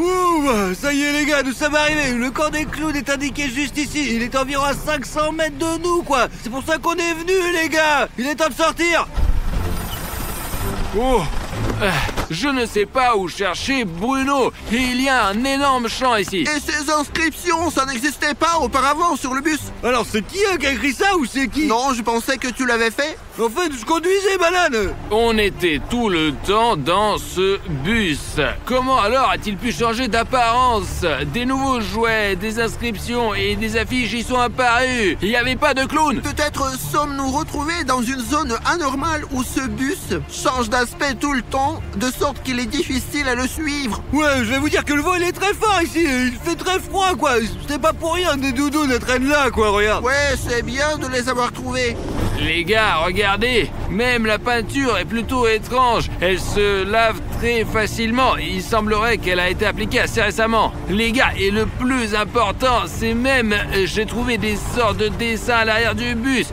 Ouh, ça y est les gars, nous sommes arrivés. Le camp des clowns est indiqué juste ici. Il est environ à 500 mètres de nous, quoi. C'est pour ça qu'on est venus, les gars. Il est temps de sortir. Oh, je ne sais pas où chercher Bruno. Il y a un énorme champ ici. Et ces inscriptions, ça n'existait pas auparavant sur le bus? Alors c'est qui qui a écrit ça ou c'est qui? Non, je pensais que tu l'avais fait. En fait, je conduisais, banane. On était tout le temps dans ce bus. Comment alors a-t-il pu changer d'apparence? Des nouveaux jouets, des inscriptions et des affiches y sont apparus. Il n'y avait pas de clown. Peut-être sommes-nous retrouvés dans une zone anormale où ce bus change d'aspect tout le temps, de sorte qu'il est difficile à le suivre. Ouais, je vais vous dire que le vent il est très fort ici. Il fait très froid, quoi. C'était pas pour rien des doudous traînent là, quoi, regarde. Ouais, c'est bien de les avoir trouvés. Les gars, regardez, même la peinture est plutôt étrange. Elle se lave très facilement. Il semblerait qu'elle a été appliquée assez récemment. Les gars, et le plus important, c'est même, j'ai trouvé des sortes de dessins à l'arrière du bus.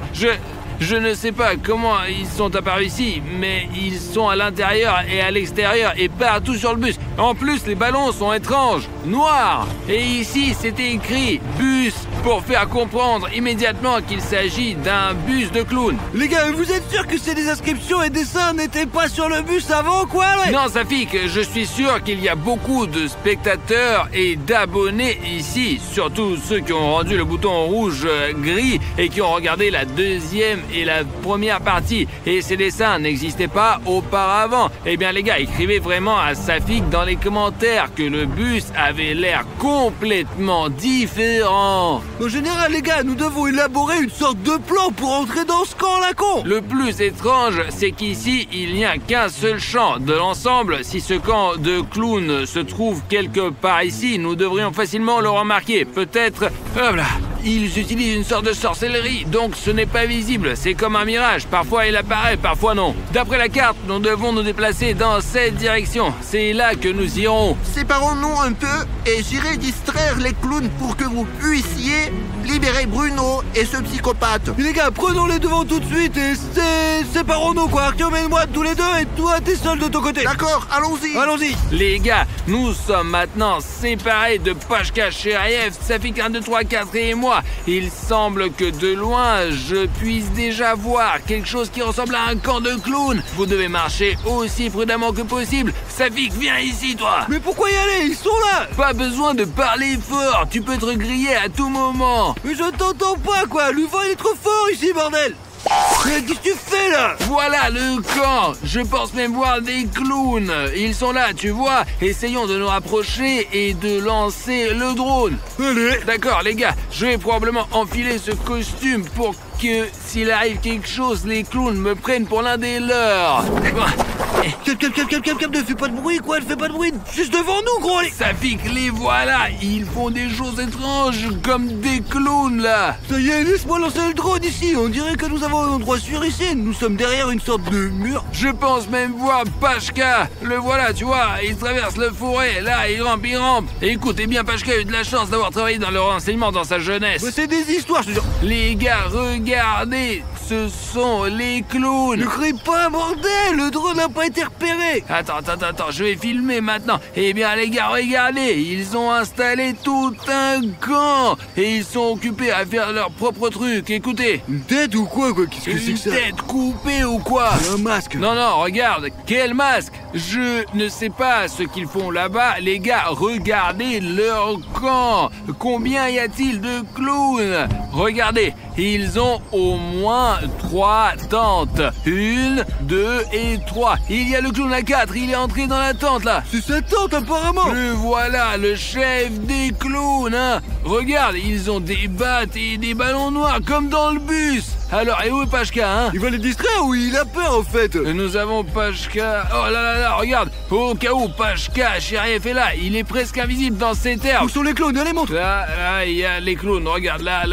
Je ne sais pas comment ils sont apparus ici, mais ils sont à l'intérieur et à l'extérieur et partout sur le bus. En plus, les ballons sont étranges, noirs. Et ici, c'était écrit « bus » pour faire comprendre immédiatement qu'il s'agit d'un bus de clown. Les gars, vous êtes sûrs que ces inscriptions et dessins n'étaient pas sur le bus avant, quoi, ouais? Non, Safik, je suis sûr qu'il y a beaucoup de spectateurs et d'abonnés ici, surtout ceux qui ont rendu le bouton rouge gris et qui ont regardé la deuxième et la première partie. Et ces dessins n'existaient pas auparavant. Eh bien, les gars, écrivez vraiment à Safik dans les commentaires que le bus avait l'air complètement différent. En général, les gars, nous devons élaborer une sorte de plan pour entrer dans ce camp, la con. Le plus étrange, c'est qu'ici, il n'y a qu'un seul champ. De l'ensemble, si ce camp de clowns se trouve quelque part ici, nous devrions facilement le remarquer. Peut-être... Hop là. Ils utilisent une sorte de sorcellerie, donc ce n'est pas visible. C'est comme un mirage. Parfois il apparaît, parfois non. D'après la carte, nous devons nous déplacer dans cette direction. C'est là que nous irons. Séparons-nous un peu et j'irai distraire les clowns pour que vous puissiez libérer Bruno et ce psychopathe. Les gars, prenons les devants tout de suite et séparons-nous, quoi. Artyom et moi tous les deux et toi t'es seul de ton côté. D'accord, allons-y. Allons-y. Les gars, nous sommes maintenant séparés de Pashka, Cheriev, Safik 1, 2, 3, 4 et moi. Il semble que de loin, je puisse déjà voir quelque chose qui ressemble à un camp de clowns. Vous devez marcher aussi prudemment que possible. Safik, viens ici, toi. Mais pourquoi y aller? Ils sont là. Pas besoin de parler fort. Tu peux être grillé à tout moment. Mais je t'entends pas, quoi. Le vent il est trop fort ici, bordel. Mais qu'est-ce que tu fais là? Voilà le camp. Je pense même voir des clowns. Ils sont là, tu vois. Essayons de nous rapprocher et de lancer le drone. Allez. D'accord, les gars, je vais probablement enfiler ce costume pour que, s'il arrive quelque chose, les clowns me prennent pour l'un des leurs. Calme, ne fais pas de bruit, quoi. Ne fais pas de bruit. Juste devant nous, gros. Safik, les voilà. Ils font des choses étranges, comme des clowns, là. Ça y est, laisse-moi lancer le drone ici. On dirait que nous avons un endroit sûr ici. Nous sommes derrière une sorte de mur. Je pense même voir Pashka. Le voilà, tu vois. Il traverse le forêt. Là, il rampe. Écoute, eh bien, Pashka a eu de la chance d'avoir travaillé dans le renseignement dans sa jeunesse. Mais c'est des histoires, je te jure. Les gars, regardez. Ce sont les clowns. Ne crie pas, bordel. Le drone n'a pas été repéré. Attends, je vais filmer maintenant. Eh bien, les gars, regardez. Ils ont installé tout un camp. Et ils sont occupés à faire leur propre truc. Écoutez. Une tête ou quoi? Qu'est-ce que c'est que ça? Une tête coupée ou quoi? Un masque. Non, regarde. Quel masque? Je ne sais pas ce qu'ils font là-bas. Les gars, regardez leur camp. Combien y a-t-il de clowns? Regardez. Ils ont au moins 3 tentes. 1, 2 et 3. Il y a le clown à 4. Il est entré dans la tente, là. C'est sa tente, apparemment. Le voilà, le chef des clowns, hein. Regarde, ils ont des battes et des ballons noirs, comme dans le bus. Alors, et où est Pashka, hein? Il va les distraire ou il a peur, en fait? Nous avons Pashka... Oh là, regarde. Au cas où Pashka, Cheriev est là. Il est presque invisible dans cette herbe. Où sont les clowns? Allez, montre. Là, il y a les clowns. Regarde, là.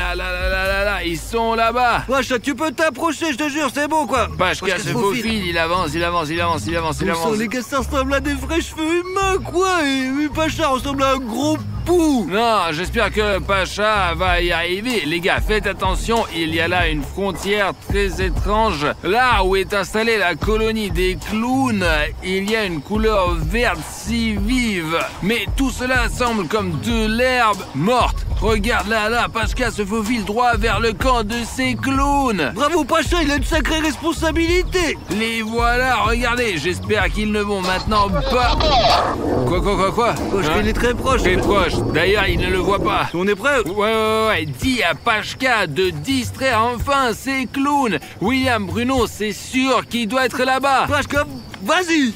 Ils sont là-bas. Wesh, tu peux t'approcher, je te jure, c'est bon, quoi. Pashka se faufile, il avance. Les gars, ça ressemble à des vrais cheveux humains, quoi. Et Pacha ressemble à un gros Pouh! Non, j'espère que Pacha va y arriver. Les gars, faites attention, il y a là une frontière très étrange. Là où est installée la colonie des clowns, il y a une couleur verte si vive. Mais tout cela semble comme de l'herbe morte. Regarde là, Pachka se faufile droit vers le camp de ces clowns. Bravo Pacha, il a une sacrée responsabilité. Les voilà, regardez, j'espère qu'ils ne vont maintenant pas... Quoi Pachka, il est très proche. Très proche, d'ailleurs il ne le voit pas. On est prêt? Ouais, dis à Pachka de distraire enfin ces clowns. William Bruno, c'est sûr qu'il doit être là-bas. Pachka, vas-y.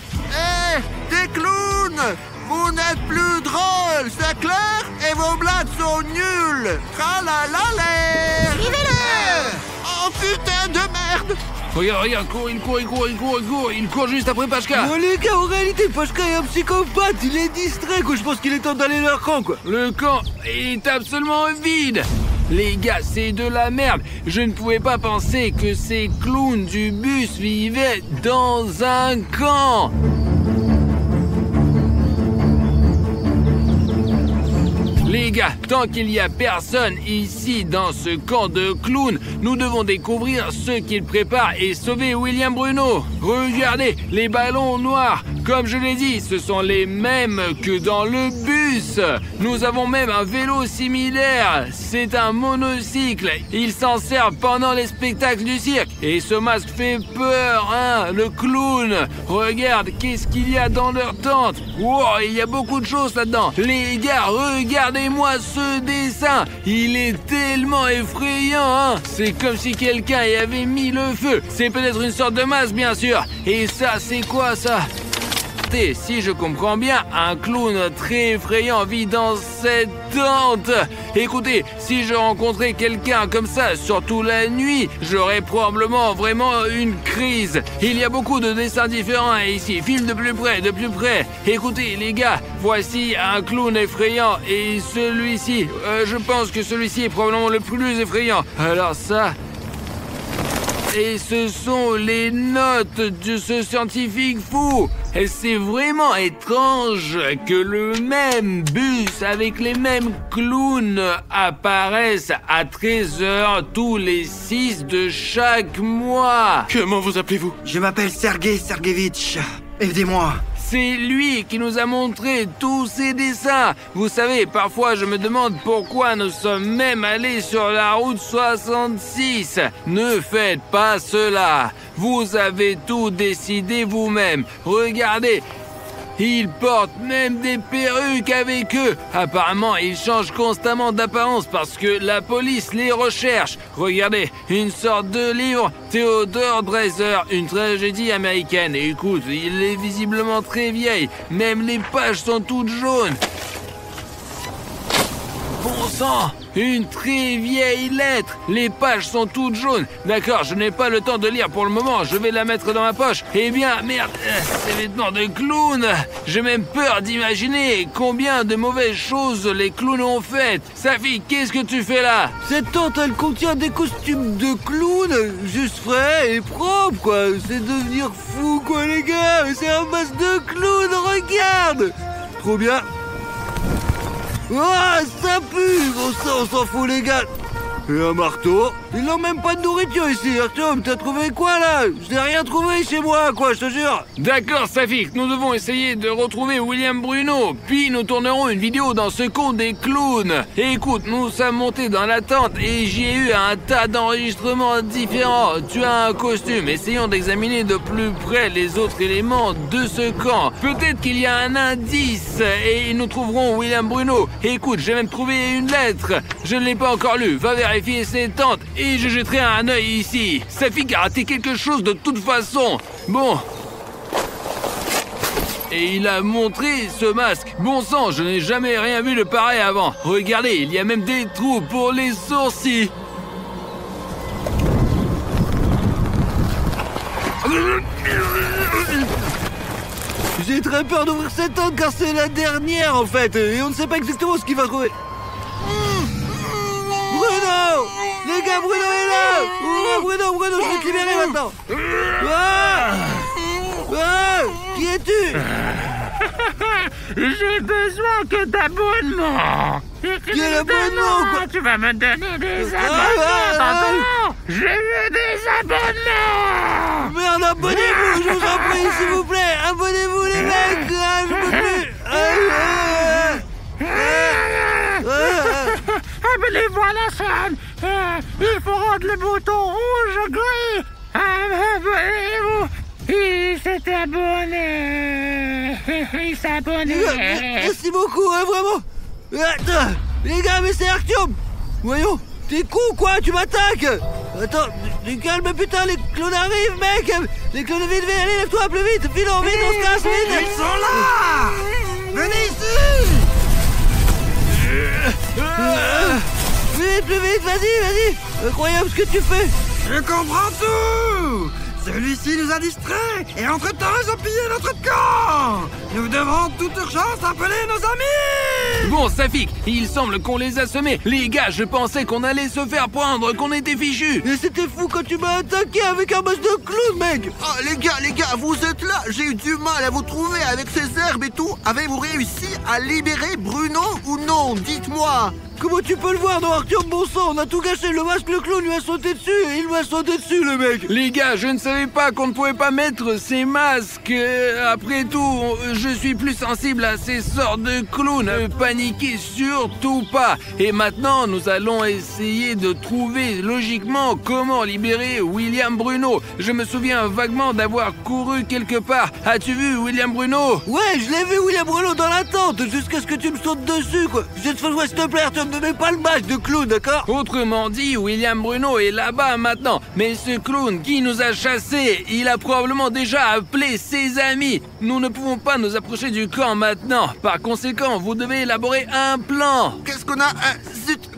Des clowns! Vous n'êtes plus drôles, c'est clair? Et vos blagues sont nulles! Tralalalère! Suivez-le! Oh putain de merde! Regarde, il court juste après Pachka. Bon les gars, en réalité, Pachka est un psychopathe, il est distrait quoi, je pense qu'il est temps d'aller leur camp quoi. Le camp est absolument vide. Les gars, c'est de la merde. Je ne pouvais pas penser que ces clowns du bus vivaient dans un camp. Les gars, tant qu'il n'y a personne ici dans ce camp de clowns, nous devons découvrir ce qu'ils préparent et sauver William Bruno. Regardez, les ballons noirs. Comme je l'ai dit, ce sont les mêmes que dans le bus. Nous avons même un vélo similaire. C'est un monocycle. Ils s'en servent pendant les spectacles du cirque. Et ce masque fait peur, hein, le clown. Regarde, qu'est-ce qu'il y a dans leur tente. Wow, il y a beaucoup de choses là-dedans. Les gars, regardez-moi ce dessin. Il est tellement effrayant, hein. C'est comme si quelqu'un y avait mis le feu. C'est peut-être une sorte de masque, bien sûr. Et ça, c'est quoi, ça ? Si je comprends bien, un clown très effrayant vit dans cette tente. Écoutez, si je rencontrais quelqu'un comme ça, surtout la nuit, j'aurais probablement vraiment une crise. Il y a beaucoup de dessins différents ici. Filme de plus près, de plus près. Écoutez, les gars, voici un clown effrayant et celui-ci. Je pense que celui-ci est probablement le plus effrayant. Alors ça... Et ce sont les notes de ce scientifique fou. Et c'est vraiment étrange que le même bus avec les mêmes clowns apparaisse à 13h tous les 6 de chaque mois. Comment vous appelez-vous? Je m'appelle Sergei Sergevitch. Aidez-moi. C'est lui qui nous a montré tous ces dessins. Vous savez, parfois je me demande pourquoi nous sommes même allés sur la route 66. Ne faites pas cela. Vous avez tout décidé vous-même. Regardez. Ils portent même des perruques avec eux. Apparemment, ils changent constamment d'apparence parce que la police les recherche. Regardez, une sorte de livre, Theodore Dreiser, une tragédie américaine. Et écoute, il est visiblement très vieil. Même les pages sont toutes jaunes. Bon sang, une très vieille lettre. Les pages sont toutes jaunes. D'accord, je n'ai pas le temps de lire pour le moment. Je vais la mettre dans ma poche. Eh bien, merde, ces vêtements de clown. J'ai même peur d'imaginer combien de mauvaises choses les clowns ont faites. Safi, qu'est-ce que tu fais là? Cette tente, elle contient des costumes de clown, juste frais et propres, quoi. C'est devenir fou, quoi, les gars. C'est un masque de clown, regarde. Trop bien. Oh, ça pue. On s'en fout, les gars. Et un marteau. Ils n'ont même pas de nourriture ici. Artyom, t'as trouvé quoi, là? Je n'ai rien trouvé chez moi, quoi, je te jure. D'accord, Safik, nous devons essayer de retrouver William Bruno. Puis nous tournerons une vidéo dans ce conte des clowns. Et écoute, nous sommes montés dans la tente et j'y ai eu un tas d'enregistrements différents. Tu as un costume. Essayons d'examiner de plus près les autres éléments de ce camp. Peut-être qu'il y a un indice et nous trouverons William Bruno. Et écoute, j'ai même trouvé une lettre. Je ne l'ai pas encore lue. Va vérifier ces tentes et je jetterai un œil ici. Safik a raté quelque chose de toute façon. Bon. Et il a montré ce masque. Bon sang, je n'ai jamais rien vu de pareil avant. Regardez, il y a même des trous pour les sourcils. J'ai très peur d'ouvrir cette tente car c'est la dernière en fait. Et on ne sait pas exactement ce qu'il va trouver. Bruno! Les gars, Bruno est là! Oh, Bruno, je vais te libérer maintenant! Ah! Ah! Qui es-tu? J'ai besoin que d'abonnements. Quel abonnement, quoi? Tu vas me donner des abonnements, t'entends? Je veux des abonnements. Merde, abonnez-vous, je vous en prie, s'il vous plaît. Abonnez-vous, les mecs. Ah, je peux plus. Abonnez-vous à la chaîne. Il faut rendre le bouton rouge gris. Abonnez-vous. Il s'est abonné. Il s'est abonné. Merci beaucoup, hein, vraiment. Attends, les gars, mais c'est Artyom. Voyons, t'es con, quoi? Tu m'attaques. Attends, calme, putain, les clones arrivent, mec. Les clones, vite, allez, lève-toi plus vite. Filons, vite, on se casse, vite. Ils sont là. Venez ici. Plus vite, vas-y. Incroyable ce que tu fais. Je comprends tout. Celui-ci nous a distraits et entre-temps ils ont pillé notre camp. Nous devrons toute urgence appeler nos amis. Bon, Safik, il semble qu'on les a semés. Les gars, je pensais qu'on allait se faire prendre, qu'on était fichus. Et c'était fou quand tu m'as attaqué avec un boss de clown, mec. Ah, les gars, vous êtes là. J'ai eu du mal à vous trouver avec ces herbes et tout. Avez-vous réussi à libérer Bruno ou non? Dites-moi. Comment tu peux le voir, non, Artyom, bon sang? On a tout gâché, le masque, le clown lui a sauté dessus et il m'a sauté dessus, le mec. Les gars, je ne savais pas qu'on ne pouvait pas mettre ces masques. Après tout, je suis plus sensible à ces sortes de clowns. Paniquez surtout pas. Et maintenant, nous allons essayer de trouver logiquement comment libérer William Bruno. Je me souviens vaguement d'avoir couru quelque part. As-tu vu William Bruno? Ouais, je l'ai vu, William Bruno, dans la tente, jusqu'à ce que tu me sautes dessus, quoi. S'il te plaît, Artyom, ne mets pas le masque de clown, d'accord? Autrement dit, William Bruno est là-bas maintenant. Mais ce clown qui nous a chassés, il a probablement déjà appelé ses amis. Nous ne pouvons pas nous approcher du camp maintenant. Par conséquent, vous devez élaborer un plan. Qu'est-ce qu'on a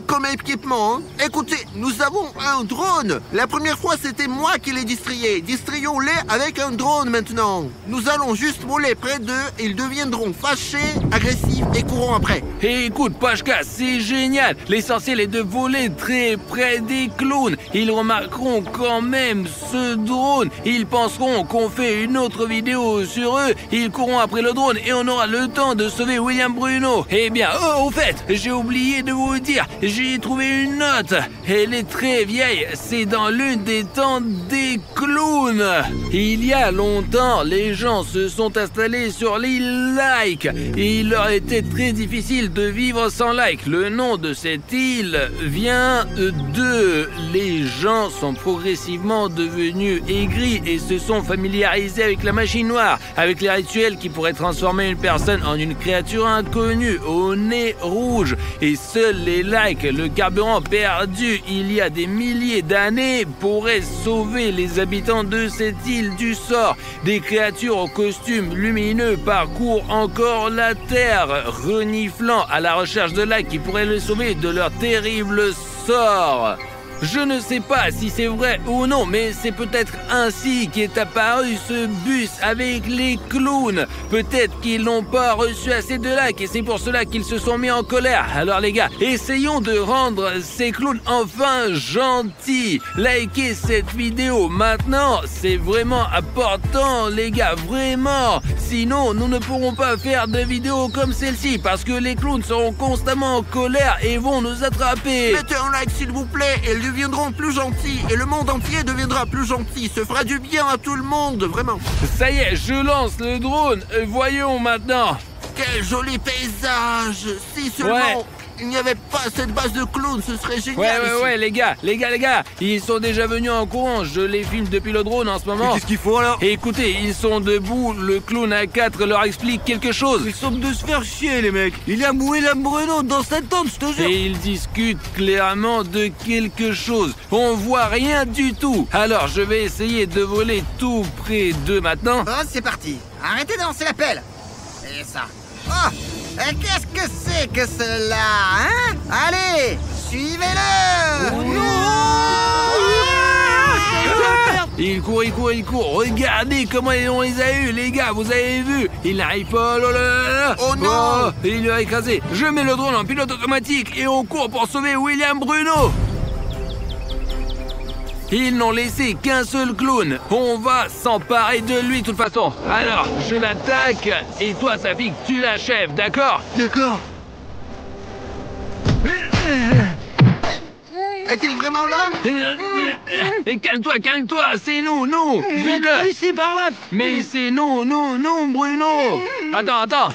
comme équipement, hein? Écoutez, nous avons un drone. La première fois, c'était moi qui les distrayais. Distrayons-les avec un drone maintenant. Nous allons juste voler près d'eux. Ils deviendront fâchés, agressifs et courront après. Et écoute, Pashka, c'est génial. L'essentiel est de voler très près des clowns. Ils remarqueront quand même ce drone. Ils penseront qu'on fait une autre vidéo sur eux. Ils courront après le drone et on aura le temps de sauver William Bruno. Eh bien, au fait, j'ai oublié de vous dire, j'ai trouvé une note. Elle est très vieille. C'est dans l'une des tentes des clowns. Il y a longtemps, les gens se sont installés sur l'île Like. Et il leur était très difficile de vivre sans Like. Le nom de cette île vient de... Les gens sont progressivement devenus aigris et se sont familiarisés avec la machine noire, avec les rituels qui pourraient transformer une personne en une créature inconnue au nez rouge. Et seuls les Like, le carburant perdu il y a des milliers d'années, pourraient sauver les habitants de cette île du sort. Des créatures aux costumes lumineux parcourent encore la terre, reniflant à la recherche de Like qui pourraient les sauver de leur terrible sort. Je ne sais pas si c'est vrai ou non, mais c'est peut-être ainsi qu'est apparu ce bus avec les clowns. Peut-être qu'ils n'ont pas reçu assez de likes et c'est pour cela qu'ils se sont mis en colère. Alors les gars, essayons de rendre ces clowns enfin gentils. Likez cette vidéo maintenant, c'est vraiment important les gars, vraiment. Sinon, nous ne pourrons pas faire de vidéos comme celle-ci parce que les clowns seront constamment en colère et vont nous attraper. Mettez un like s'il vous plaît, ils deviendront plus gentils et le monde entier deviendra plus gentil. Se fera du bien à tout le monde, vraiment. Ça y est, je lance le drone. Voyons maintenant. Quel joli paysage. Si seulement il n'y avait pas cette base de clowns, ce serait génial. Ouais, les gars, ils sont déjà venus en courant. Je les filme depuis le drone en ce moment. Qu'est-ce qu'ils font alors? Et écoutez, ils sont debout. Le clown A4 leur explique quelque chose. Ils semblent de se faire chier, les mecs. Il y a William Bruno dans cette tente, je te jure. Et ils discutent clairement de quelque chose. On voit rien du tout. Alors, je vais essayer de voler tout près d'eux maintenant. Oh, c'est parti. Arrêtez de lancer la pelle. Et ça. Oh, qu'est-ce que c'est que cela, hein? Allez, suivez-le. Oh non! Il court. Regardez comment on les a eus, les gars. Vous avez vu? Il n'arrive pas. Oh non! Il l'a écrasé. Je mets le drone en pilote automatique et on court pour sauver William Bruno. Ils n'ont laissé qu'un seul clown. On va s'emparer de lui de toute façon. Alors, je l'attaque et toi, Safik, tu l'achèves, d'accord? D'accord. Est-il vraiment là? Et calme-toi, c'est nous, vite-le. C'est par là. Mais c'est nous, Bruno. Attends.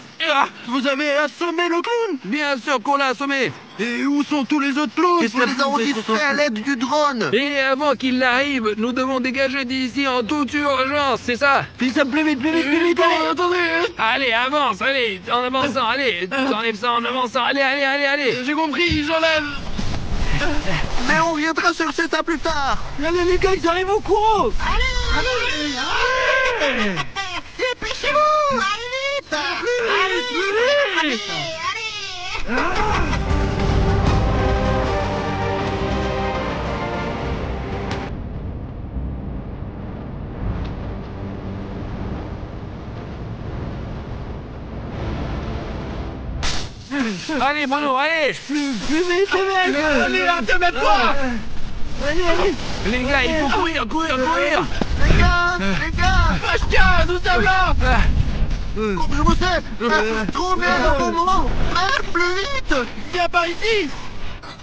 Vous avez assommé le clown? Bien sûr qu'on l'a assommé. Et où sont tous les autres clowns? Nous les avons distraits à l'aide du drone. Et avant qu'il n'arrive, nous devons dégager d'ici en toute urgence, c'est ça? Puis ça plus vite, allez. Attendez. Allez, avance, allez, en avançant, allez. T'enlèves ça en avançant, allez. J'ai compris, j'enlève. Mais on viendra chercher ça plus tard. Allez les gars, ils arrivent au courant. Allez. Dépêchez-vous. Allez vite. Allez, Bruno, allez. Plus vite, les mecs. Allez, là, te mets pas. Allez. Les gars, il faut courir. Les gars. Bastien, nous sommes là. Je vous sais. Trouvez le bon moment. Plus vite. Viens par ici.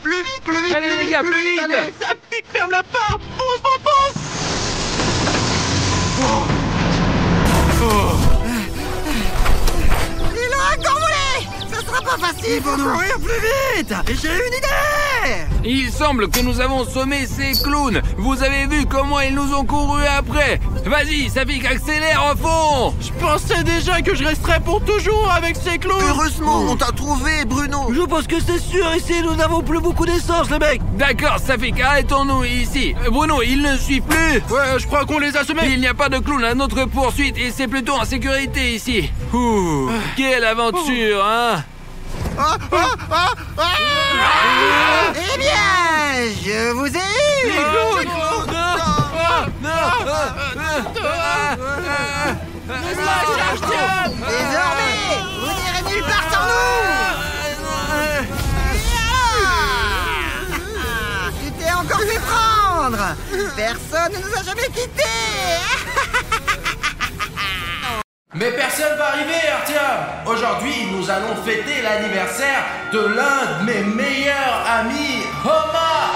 Plus vite. Allez, les gars, plus vite. Allez. Ça pique, ferme la porte. Pousse. Il a encore volé. Ça sera pas facile. Il faut courir plus vite. Et j'ai une idée. Il semble que nous avons sommé ces clowns. Vous avez vu comment ils nous ont couru après. Vas-y, Safik, accélère au fond. Je pensais déjà que je resterais pour toujours avec ces clowns. Heureusement, on t'a trouvé, Bruno. Je pense que c'est sûr, ici nous n'avons plus beaucoup d'essence, les mecs. D'accord, Safik, arrêtons-nous ici. Bruno, ils ne suivent plus. Ouais, je crois qu'on les a semés. Il n'y a pas de clown à notre poursuite et c'est plutôt en sécurité ici. Ouh, quelle aventure, hein? Eh bien, je vous ai eu. Les clowns! Désormais, vous n'irez nulle part sans nous. Tu t'es encore fait prendre. Personne ne nous a jamais quittés. Mais personne va arriver, Artyom. Aujourd'hui, nous allons fêter l'anniversaire de l'un de mes meilleurs amis, Homa.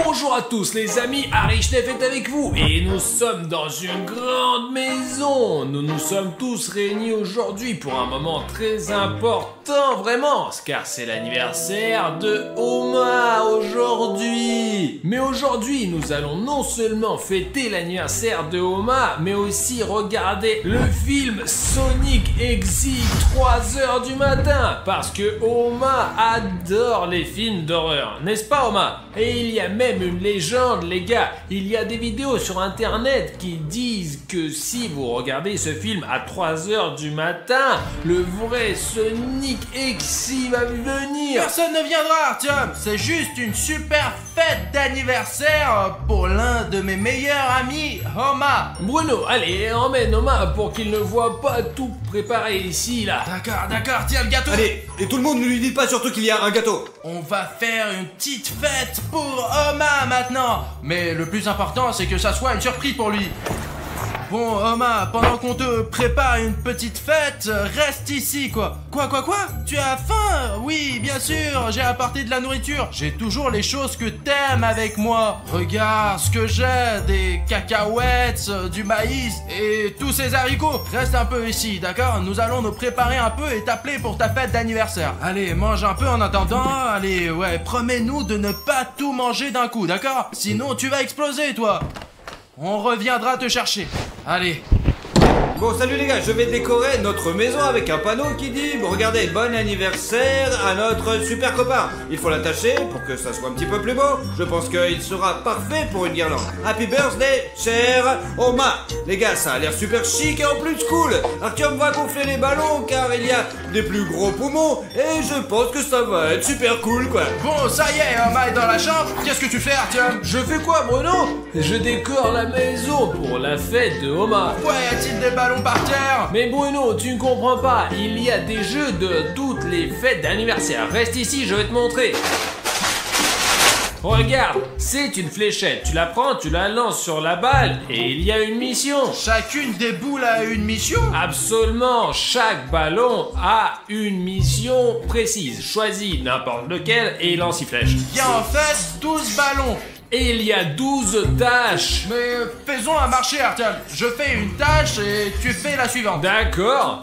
Bonjour à tous les amis, Arichnef est avec vous et nous sommes dans une grande maison. Nous nous sommes tous réunis aujourd'hui pour un moment très important, vraiment, car c'est l'anniversaire de Homa aujourd'hui. Mais aujourd'hui, nous allons non seulement fêter l'anniversaire de Homa, mais aussi regarder le film Sonic Exit 3h du matin, parce que Homa adore les films d'horreur, n'est-ce pas Homa? Et il y a même une légende, les gars. Il y a des vidéos sur internet qui disent que si vous regardez ce film à 3h du matin, le vrai Sonic Exit va venir. Personne ne viendra, Artyom. C'est juste une super fête d'anniversaire pour l'un de mes meilleurs amis, Homa. Bruno, allez, emmène Homa pour qu'il ne voit pas tout préparé ici, là. D'accord, tiens le gâteau. Allez, et tout le monde ne lui dit pas surtout qu'il y a un gâteau. On va faire une petite fête pour Homa maintenant. Mais le plus important, c'est que ça soit une surprise pour lui. Bon, Homa, pendant qu'on te prépare une petite fête, reste ici, quoi. Quoi? Tu as faim? Oui, bien sûr, j'ai apporté de la nourriture. J'ai toujours les choses que t'aimes avec moi. Regarde ce que j'ai, des cacahuètes, du maïs et tous ces haricots. Reste un peu ici, d'accord? Nous allons nous préparer un peu et t'appeler pour ta fête d'anniversaire. Allez, mange un peu en attendant. Allez, ouais, promets-nous de ne pas tout manger d'un coup, d'accord? Sinon, tu vas exploser, toi. On reviendra te chercher. Allez. Bon, salut les gars, je vais décorer notre maison avec un panneau qui dit regardez, bon anniversaire à notre super copain. Il faut l'attacher pour que ça soit un petit peu plus beau. Je pense qu'il sera parfait pour une guirlande. Happy birthday, cher Homa. Les gars, ça a l'air super chic et en plus cool. Artyom va gonfler les ballons car il y a des plus gros poumons et je pense que ça va être super cool, quoi. Bon, ça y est, Homa est dans la chambre. Qu'est-ce que tu fais, Artyom? Je fais quoi, Bruno? Je décore la maison pour la fête de Homa. Ouais, y a-t-il des ballons ballon par terre. Mais Bruno, tu ne comprends pas, il y a des jeux de toutes les fêtes d'anniversaire. Reste ici, je vais te montrer. Regarde, c'est une fléchette. Tu la prends, tu la lances sur la balle et il y a une mission. Chacune des boules a une mission? Absolument, chaque ballon a une mission précise. Choisis n'importe lequel et lance une flèche. Il y a en fait 12 ballons. Et il y a 12 tâches. Mais faisons un marché, Artyom. Je fais une tâche et tu fais la suivante. D'accord.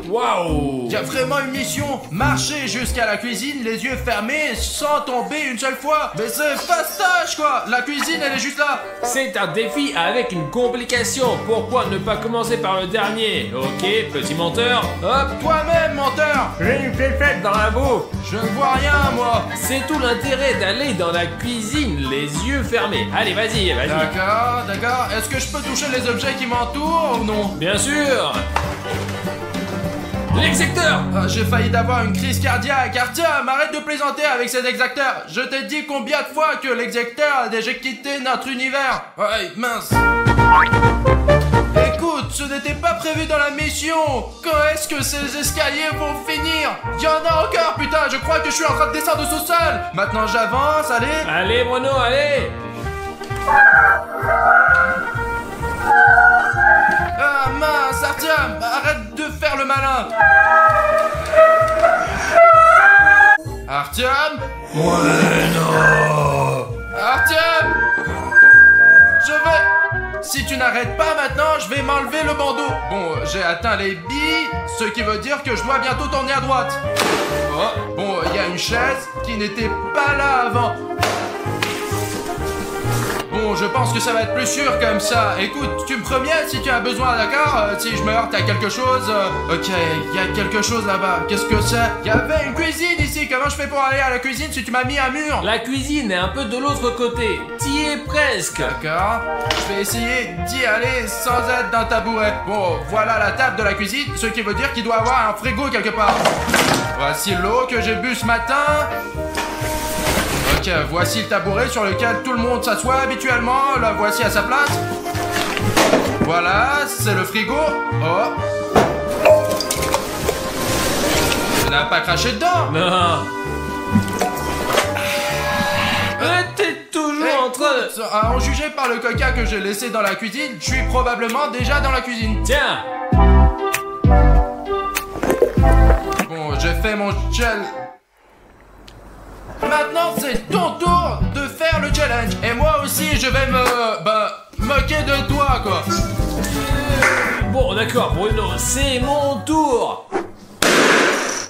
Waouh! Il y a vraiment une mission, marcher jusqu'à la cuisine, les yeux fermés, sans tomber une seule fois. Mais c'est fastoche quoi. La cuisine elle est juste là. C'est un défi avec une complication. Pourquoi ne pas commencer par le dernier? Ok, petit menteur. Hop! Toi-même menteur. J'ai une fléchette dans la boue. Je ne vois rien moi. C'est tout l'intérêt d'aller dans la cuisine, les yeux fermés. Allez, vas-y. D'accord, d'accord. Est-ce que je peux toucher les objets qui m'entourent ou non? Bien sûr. L'exacteur! J'ai failli d'avoir une crise cardiaque. Artyom, arrête de plaisanter avec cet exacteur. Je t'ai dit combien de fois que l'exacteur a déjà quitté notre univers. Ouais, mince. Écoute, ce n'était pas prévu dans la mission. Quand est-ce que ces escaliers vont finir? Il y en a encore, putain, je crois que je suis en train de descendre au sous-sol. Maintenant j'avance, allez. Allez, Bruno, allez. Ah mince, Artyom, arrête de faire le malin. Artyom? Ouais, non. Artyom! Je vais... Si tu n'arrêtes pas maintenant, je vais m'enlever le bandeau. Bon, j'ai atteint les billes, ce qui veut dire que je dois bientôt tourner à droite. Oh, bon, il y a une chaise qui n'était pas là avant. Bon, je pense que ça va être plus sûr comme ça. Écoute, tu me préviens si tu as besoin, d'accord? Si je me heurte à quelque chose... Ok, il y a quelque chose là-bas. Qu'est-ce que c'est? Il y avait une cuisine ici. Comment je fais pour aller à la cuisine si tu m'as mis un mur? La cuisine est un peu de l'autre côté. T'y es presque. D'accord. Je vais essayer d'y aller sans être d'un tabouret. Bon, voilà la table de la cuisine, ce qui veut dire qu'il doit y avoir un frigo quelque part. Voici l'eau que j'ai bu ce matin. Ok, voici le tabouret sur lequel tout le monde s'assoit habituellement. La voici à sa place. Voilà, c'est le frigo. Oh. Tu n'as pas craché dedans? Non. T'es toujours en train de... À en juger par le coca que j'ai laissé dans la cuisine, je suis probablement déjà dans la cuisine. Tiens. Bon, j'ai fait mon gel. Maintenant, c'est ton tour de faire le challenge. Et moi aussi, je vais moquer de toi, quoi. Bon, d'accord, Bruno, c'est mon tour.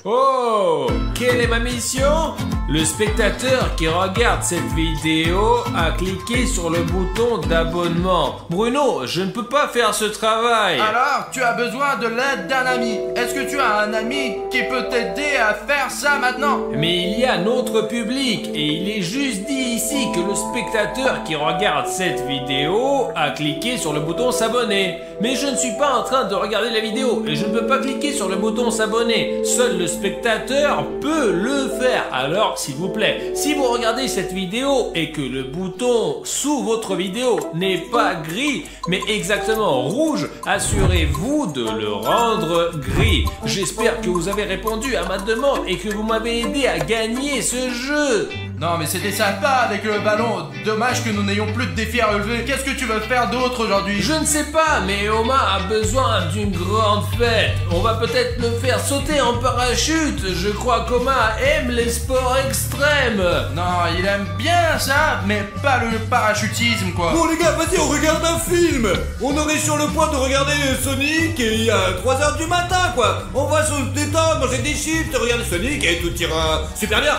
Oh, quelle est ma mission? Le spectateur qui regarde cette vidéo a cliqué sur le bouton d'abonnement. Bruno, je ne peux pas faire ce travail. Alors, tu as besoin de l'aide d'un ami. Est-ce que tu as un ami qui peut t'aider à faire ça maintenant? Mais il y a notre public et il est juste dit ici que le spectateur qui regarde cette vidéo a cliqué sur le bouton s'abonner. Mais je ne suis pas en train de regarder la vidéo et je ne peux pas cliquer sur le bouton s'abonner. Seul le spectateur peut le faire. Alors, s'il vous plaît, si vous regardez cette vidéo et que le bouton sous votre vidéo n'est pas gris, mais exactement rouge, assurez-vous de le rendre gris. J'espère que vous avez répondu à ma demande et que vous m'avez aidé à gagner ce jeu. Non mais c'était sympa avec le ballon. Dommage que nous n'ayons plus de défis à relever. Qu'est-ce que tu veux faire d'autre aujourd'hui? Je ne sais pas, mais Oma a besoin d'une grande fête. On va peut-être le faire sauter en parachute. Je crois qu'Oma aime les sports extrêmes. Non, il aime bien ça, mais pas le parachutisme quoi. Bon les gars, vas-y, on regarde un film. On aurait sur le point de regarder Sonic et il y a 3h du matin quoi. On va se détendre, manger des chips, regarder Sonic et tout ira super bien.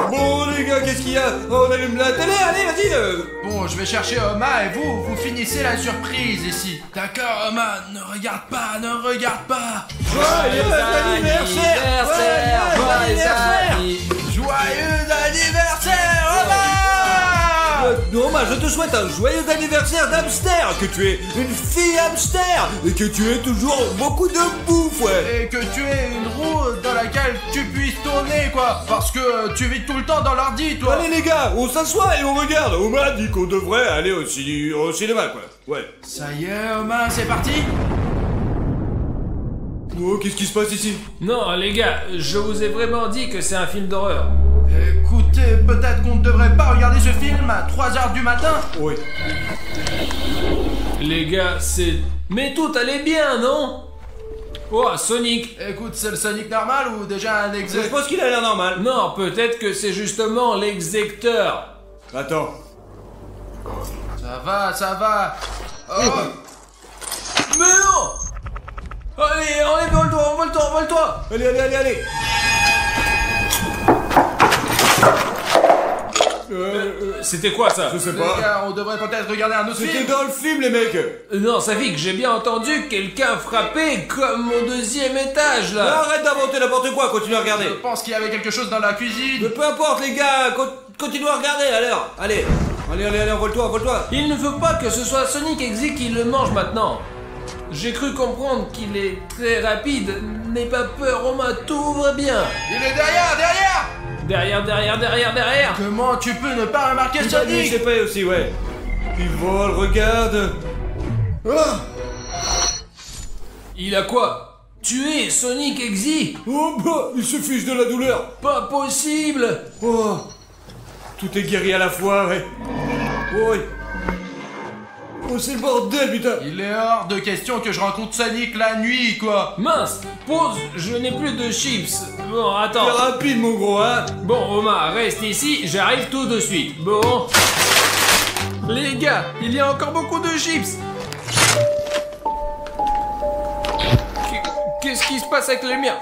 Bon les gars, qu'est-ce qu'il y a? On allume la télé, allez vas-y. Bon, je vais chercher Oma et vous finissez la surprise ici. D'accord Oma, ne regarde pas, ne regarde pas. Joyeux anniversaire. Joyeux anniversaire Oma. Non Oma, je te souhaite un joyeux anniversaire d'hamster, que tu es une fille hamster, et que tu aies toujours beaucoup de bouffe, ouais. Et que tu aies une roue dans laquelle tu puisses tourner, quoi. Parce que tu vis tout le temps dans l'ordi, toi. Allez les gars, on s'assoit et on regarde. Oma dit qu'on devrait aller au cinéma, quoi. Ouais. Ça y est, Oma, c'est parti. Oh, qu'est-ce qui se passe ici? Non, les gars, je vous ai vraiment dit que c'est un film d'horreur. Écoutez, peut-être qu'on ne devrait pas regarder ce film à 3h du matin. Oui. Les gars, c'est... Mais tout allait bien, non? Oh, Sonic. Écoute, c'est le Sonic normal ou déjà un Je exec? pense qu'il a l'air normal. Non, peut-être que c'est justement l'exécuteur. Attends. Ça va. Oh. Mais non! Allez, envole-toi! Allez. C'était quoi ça? Je sais Les pas. gars, on devrait peut-être regarder un autre C'était film. dans le film, les mecs. Non, Safik, j'ai bien entendu quelqu'un frapper comme au 2e étage là. Arrête d'inventer n'importe quoi, continue à regarder. Je pense qu'il y avait quelque chose dans la cuisine. Mais peu importe, les gars, continue à regarder, alors. Allez, envole-toi. Il ne faut pas que ce soit Sonic Exy qui le mange maintenant. J'ai cru comprendre qu'il est très rapide. N'aie pas peur, Oma, tout va bien. Il est derrière. Derrière. Comment tu peux ne pas remarquer Je Sonic? sais pas aussi, ouais. Il vole, regarde. Ah. Il a quoi? Tué Sonic Exy? Oh bah, il se fiche de la douleur. Pas possible. Oh, tout est guéri à la fois, ouais. Oui. Oh, c'est le bordel, putain. Il est hors de question que je rencontre Sonic la nuit, quoi. Mince, pause, je n'ai plus de chips. Bon, C'est attends. rapide, mon gros, hein. Bon, Oma, reste ici, j'arrive tout de suite. Bon. Les gars, il y a encore beaucoup de chips. Qu'est-ce qui se passe avec les miens?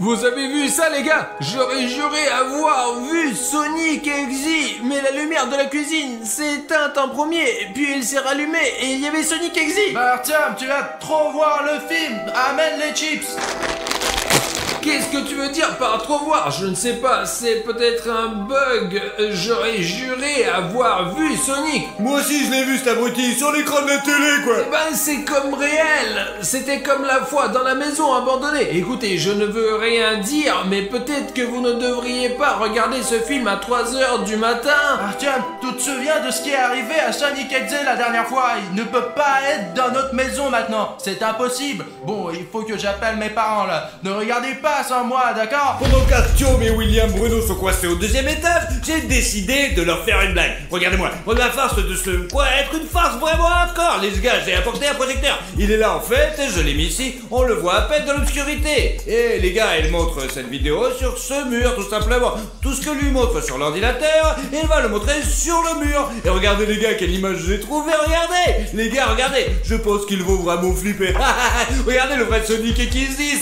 Vous avez vu ça, les gars? J'aurais juré avoir vu Sonic Exy, mais la lumière de la cuisine s'est éteinte en premier, puis elle s'est rallumée et il y avait Sonic Exy. Artyom, tu vas trop voir le film. Amène les chips. Qu'est-ce que tu veux dire par trop voir? Je ne sais pas, c'est peut-être un bug. J'aurais juré avoir vu Sonic. Moi aussi, je l'ai vu, cet abruti, sur l'écran de la télé, quoi. Ben c'est comme réel. C'était comme la fois dans la maison abandonnée. Écoutez, je ne veux rien dire, mais peut-être que vous ne devriez pas regarder ce film à 3h du matin. Artyom, tu te souviens de ce qui est arrivé à Sonic Exy la dernière fois? Il ne peut pas être dans notre maison maintenant. C'est impossible. Bon, il faut que j'appelle mes parents là. Ne regardez pas sans moi, d'accord? Pendant qu'Artyom et William Bruno sont coincés au 2e étage, j'ai décidé de leur faire une blague. Regardez-moi, la farce de ce pourrait être une farce vraiment hardcore. Les gars, j'ai apporté un projecteur. Il est là en fait, je l'ai mis ici, on le voit à peine dans l'obscurité. Et les gars, il montre cette vidéo sur ce mur tout simplement. Tout ce que lui montre sur l'ordinateur, il va le montrer sur le mur. Et regardez les gars, quelle image j'ai trouvé, regardez. Les gars, regardez, je pense qu'il vaut vraiment flipper. Regardez le vrai Sonic Exy.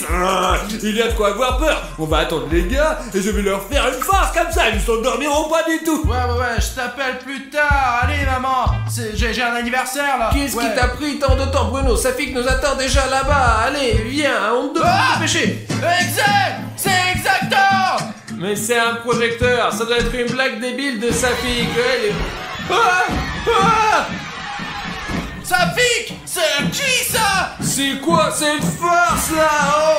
Il y a de quoi avoir peur. On va attendre les gars et je vais leur faire une farce comme ça, ils ne s'endormiront pas du tout. Ouais, je t'appelle plus tard. Allez, maman, j'ai un anniversaire là. Qu'est-ce qui t'a pris tant de temps, Bruno? Safik nous attend déjà là-bas. Allez, viens, on doit se dépêcher. Exact. C'est exacteur. Mais c'est un projecteur, ça doit être une blague débile de Safik. Safik, c'est qui ça? C'est quoi cette farce là?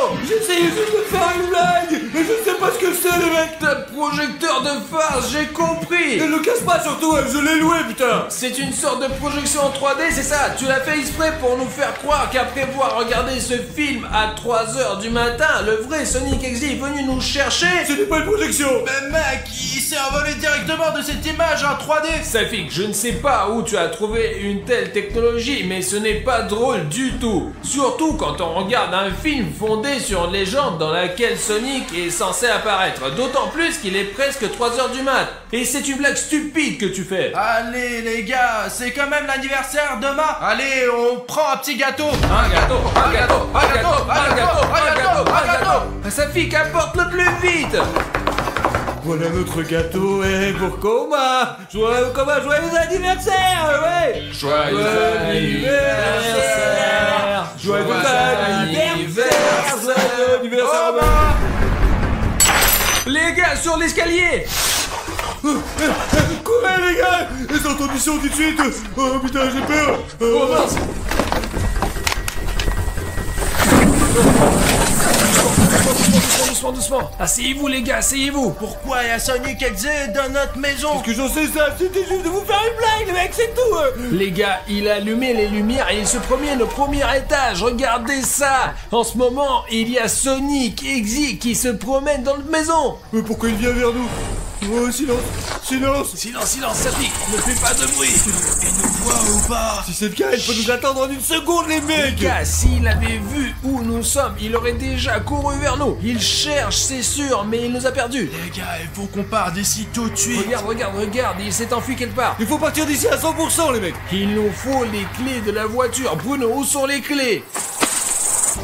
Oh, J'essayais juste de faire une blague, mais je sais pas ce que c'est les mecs. t'as projecteur de farce, j'ai compris. Ne le casse pas surtout, je l'ai loué putain. C'est une sorte de projection en 3D, c'est ça? Tu l'as fait exprès pour nous faire croire qu'après avoir regardé ce film à 3h du matin, le vrai Sonic Exy est venu nous chercher? Ce n'est pas une projection. Mais mec, il s'est envolé directement de cette image en 3D. Safik, je ne sais pas où tu as trouvé une telle technologie, mais ce n'est pas drôle du tout. Surtout quand on regarde un film fondé sur une légende dans laquelle Sonic est censé apparaître. D'autant plus qu'il est presque 3h du mat. Et c'est une blague stupide que tu fais. Allez les gars, c'est quand même l'anniversaire demain. Allez, on prend un petit gâteau. Un gâteau. Safik, apporte-le plus vite. Voilà notre gâteau, et pour Coma. Joyeux anniversaire, ouais. Joyeux anniversaire. Joyeux anniversaire. Joyeux anniversaire. les gars, sur l'escalier. Courez les gars! Les entenditions tout de suite! Oh putain, j'ai peur! Oh mince. Doucement. Asseyez-vous les gars, asseyez-vous. Pourquoi y a Sonic Exe dans notre maison? Que j'en sais ça, c'était juste de vous faire une blague, les mecs, c'est tout! Les gars, il a allumé les lumières et il se promène au premier étage. Regardez ça. En ce moment, il y a Sonic Exe qui se promène dans notre maison. Mais pourquoi il vient vers nous? Oh, silence! Silence, ça pique. Ne fais pas de bruit. Il nous voit ou pas? Si c'est le cas, il faut nous attendre en une seconde, les Les mecs! gars, s'il avait vu où nous sommes, il aurait déjà couru vers nous. Il cherche, c'est sûr, mais il nous a perdus. Les gars, il faut qu'on parte d'ici tout de suite. Regarde, il s'est enfui quelque part. Il faut partir d'ici à 100%, les mecs! Il nous faut les clés de la voiture. Bruno, où sont les clés?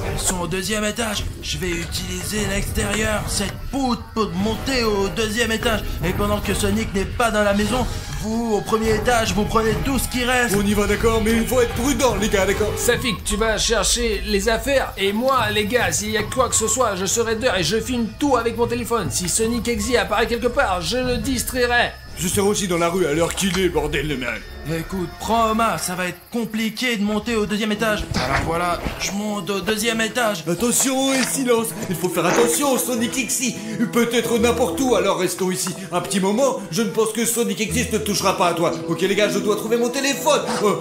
Elles sont au 2e étage. Je vais utiliser l'extérieur, cette poutre, pour monter au 2e étage. Et pendant que Sonic n'est pas dans la maison, vous, au 1er étage, vous prenez tout ce qui reste. On y va, d'accord, mais il faut être prudent, les gars, d'accord? Safik, tu vas chercher les affaires. Et moi, les gars, s'il y a quoi que ce soit, je serai dehors et je filme tout avec mon téléphone. Si Sonic Exe apparaît quelque part, je le distrairai. Je serai aussi dans la rue à l'heure qu'il est, bordel, les mecs! Écoute, prends Oma, ça va être compliqué de monter au 2e étage. Alors voilà, je monte au 2e étage. Attention et silence! Il faut faire attention, Sonic Exe! Peut-être n'importe où, alors restons ici. Un petit moment, je ne pense que Sonic Exe ne touchera pas à toi. Ok les gars, je dois trouver mon téléphone! Oh,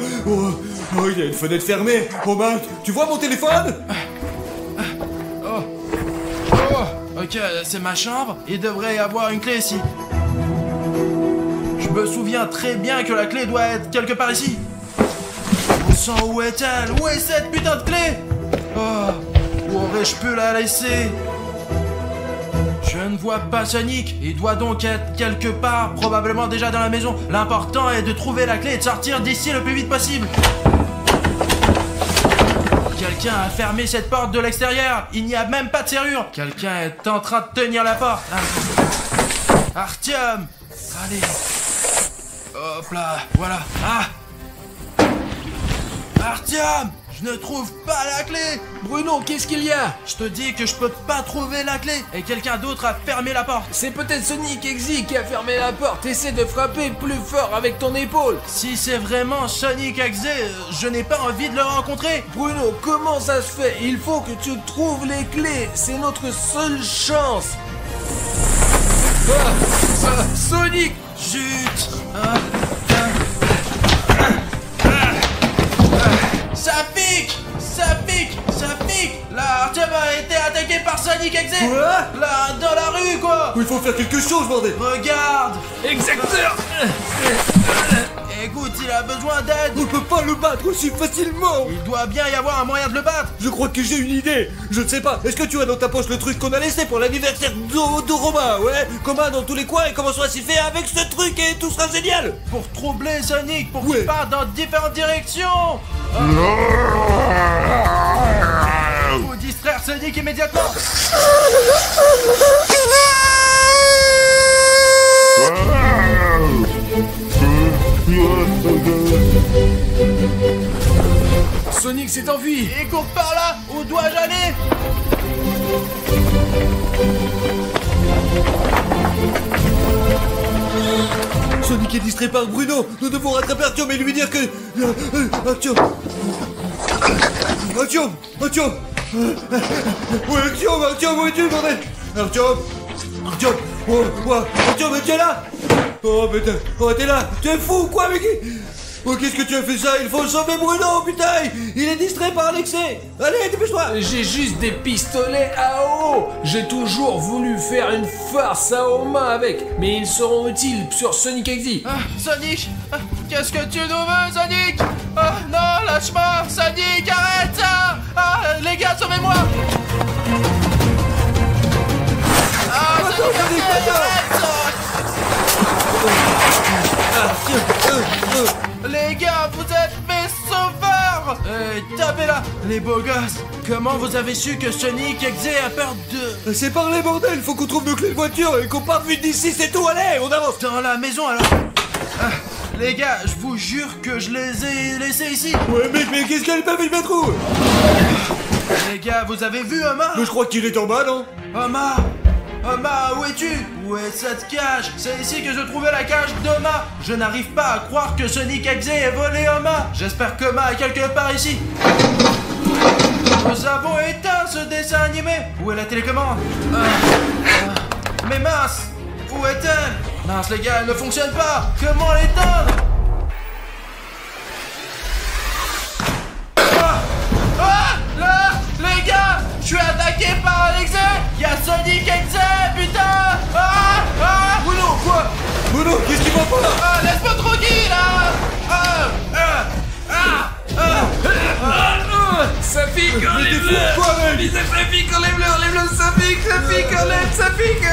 il y a une fenêtre fermée! Oh mince, tu vois mon téléphone? Ok, c'est ma chambre. Il devrait y avoir une clé ici. Je me souviens très bien que la clé doit être quelque part ici. Au sang, où est-elle? Où est cette putain de clé? Oh, où aurais-je pu la laisser? Je ne vois pas Sonic. Il doit donc être quelque part, probablement déjà dans la maison. L'important est de trouver la clé et de sortir d'ici le plus vite possible. Quelqu'un a fermé cette porte de l'extérieur. Il n'y a même pas de serrure. Quelqu'un est en train de tenir la porte. Artyom! Allez. Hop là, voilà. Ah! Artyom! Je ne trouve pas la clé! Bruno, qu'est-ce qu'il y a? Je te dis que je peux pas trouver la clé et quelqu'un d'autre a fermé la porte. C'est peut-être Sonic Exe qui a fermé la porte. Essaie de frapper plus fort avec ton épaule. Si c'est vraiment Sonic Exe, je n'ai pas envie de le rencontrer. Bruno, comment ça se fait? Il faut que tu trouves les clés. C'est notre seule chance. Sonic! Zut! Ça pique! Ça pique! Ça pique! Là, Artyom a été attaqué par Sonic Exe! Quoi? Là, dans la rue, quoi! Il faut faire quelque chose, bordel! Regarde! Exacteur! Écoute, il a besoin d'aide! On peut pas le battre aussi facilement! Il doit bien y avoir un moyen de le battre! Je crois que j'ai une idée! Je ne sais pas, est-ce que tu as dans ta poche le truc qu'on a laissé pour l'anniversaire de Romain, ouais? Commun dans tous les coins et commençons à s'y faire avec ce truc et tout sera génial! Pour troubler Sonic, pour Ouais. qu'il parte dans différentes directions! Faut distraire Sonic immédiatement! Sonic s'est enfui. Il court par là! Où dois-je aller? Sonic est distrait par Bruno! Nous devons rattraper Artyom et lui dire que... Artyom! Ouais, Artyom, où es-tu, bordel? Artyom! Artyom, mais tu es là? Oh putain, oh t'es là? Tu es fou ou quoi, mec? Oh, qu'est-ce que tu as fait ça? Il faut sauver Bruno, putain! Il est distrait par l'excès! Allez, dépêche-toi! J'ai juste des pistolets à eau. J'ai toujours voulu faire une farce à Oma avec, mais ils seront utiles sur Sonic Exe. Ah, Sonic! Ah, qu'est-ce que tu nous veux, Sonic? Ah, non, lâche-moi! Sonic, arrête ça! Ah, les gars, sauvez-moi! Ah, Sonic, arrête ça! Les gars, vous êtes mes sauveurs! Tapez là, les beaux gosses! Comment vous avez su que Sonic Exe a peur de... C'est par les bordels, faut qu'on trouve nos clés de voiture et qu'on parte vite d'ici, c'est tout, allez, on avance! Dans la maison, alors... Ah, les gars, je vous jure que je les ai laissés ici! Ouais, mec, mais qu'est-ce qu'elle peut mettre où? Les gars, vous avez vu Oma? Mais je crois qu'il est en bas, non? Oma! Oma, où es-tu? Où est cette cage? C'est ici que je trouvais la cage d'Oma. Je n'arrive pas à croire que Sonic Exe ait volé Oma. J'espère qu'Oma est quelque part ici. Nous avons éteint ce dessin animé. Où est la télécommande? Mais mince, où est-elle? Mince les gars, elle ne fonctionne pas. Comment l'éteindre? Là, les gars, je suis attaqué par un Exe. Y'a Sonic Exe, putain. Bruno, quoi? Bruno, qu'est-ce qui va pas? Laisse-moi tranquille, là. Ça pique, enlève-le! Ça pique, enlève-le, enlève-le, ça pique, enlève, ça pique,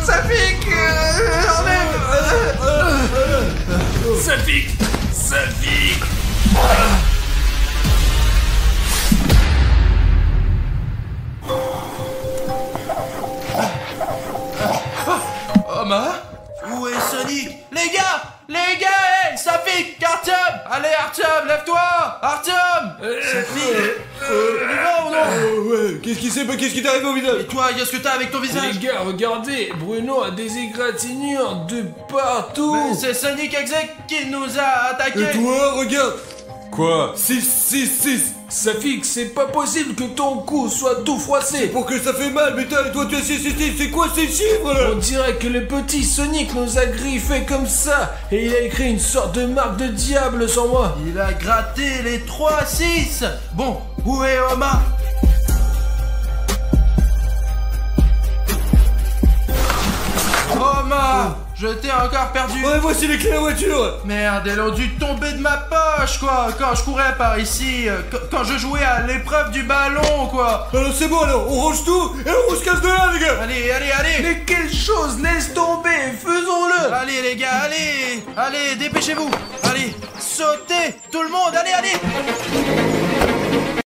ça pique, enlève! Ça pique, ça pique! Oma? Où est Sonic? Les gars, hey, ça pique! Artyom! Allez, Artyom, lève-toi! Artyom! Ça pique! Vivant ou non? Ouais, qu'est-ce qui s'est passé? Qu'est-ce qui t'est arrivé au visage? Et toi, qu'est-ce que t'as avec ton visage? Les gars, regardez, Bruno a des égratignures de partout! Mais c'est Sonic Exe qui nous a attaqués! Et toi, regarde! Quoi? 6. Safik, c'est pas possible que ton cou soit tout froissé! Pour que ça fait mal, putain, et toi tu as 6, c'est quoi ces chiffres là? On dirait que le petit Sonic nous a griffé comme ça, et il a écrit une sorte de marque de diable sur moi! Il a gratté les 3-6! Bon, où est Oma? Oma! Je t'ai encore perdu! Ouais, voici les clés de la voiture! Merde, elles ont dû tomber de ma poche, quoi! Quand je courais par ici, quand je jouais à l'épreuve du ballon, quoi! Alors c'est bon, alors, on range tout, et on se casse de là, les gars! Allez! Mais quelle chose, laisse tomber, faisons-le! Allez, les gars, allez, dépêchez-vous! Allez, sautez! Tout le monde, allez!